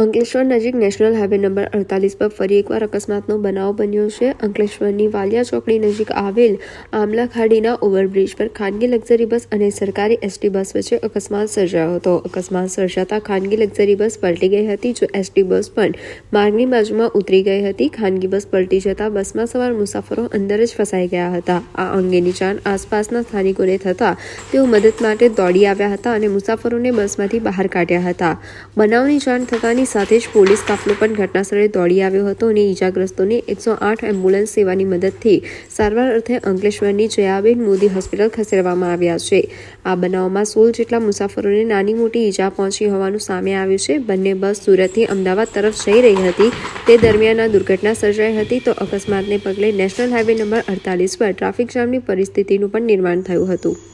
અંકલેશ્વર નજીક national highway number 48 પર ફરી એકવાર અકસ્માતનો બનાવ બન્યો છે. અંકલેશ્વરની વાલિયા ચોકડી નજીક આવેલ આમલા ખાડીના ઓવરબ્રિજ પર ખાનગી લક્ઝરી બસ અને સરકારી એસટી બસ વચ્ચે અકસ્માત સર્જાયો હતો. અકસ્માત સર્જાતા ખાનગી લક્ઝરી બસ પલટી ગઈ હતી, જો એસટી બસ પણ માર્ગની બાજુમાં ઉતરી ગઈ હતી. ખાનગી બસ પલટી જતા બસમાં સવાર મુસાફરો અંદર જ ફસાઈ ગયા હતા. આ અંગેની જાણ આસપાસના સ્થાનિકોને થતાં તેઓ મદદ માટે દોડી આવ્યા હતા અને મુસાફરોને બસમાંથી બહાર કાઢ્યા હતા. બનાવની જાણ થતાની સાથે જ પોલીસ કાફલો પણ ઘટનાસ્થળે દોડી આવ્યો હતો અને ઈજાગ્રસ્તોને 108 એમ્બ્યુલન્સ સેવાની મદદથી સારવાર અર્થે અંકલેશ્વરની જયાબેન મોદી હોસ્પિટલ ખસેડવામાં આવ્યા છે. આ બનાવમાં 16 જેટલા મુસાફરોને નાની મોટી ઈજા પહોંચી હોવાનું સામે આવ્યું છે. બંને બસ સુરતથી અમદાવાદ તરફ જઈ રહી હતી. તે દરમિયાન આ દુર્ઘટના સર્જાઈ હતી. તો અકસ્માતને પગલે નેશનલ હાઈવે નંબર 48 પર ટ્રાફિક જામની પરિસ્થિતિનું પણ નિર્માણ થયું હતું.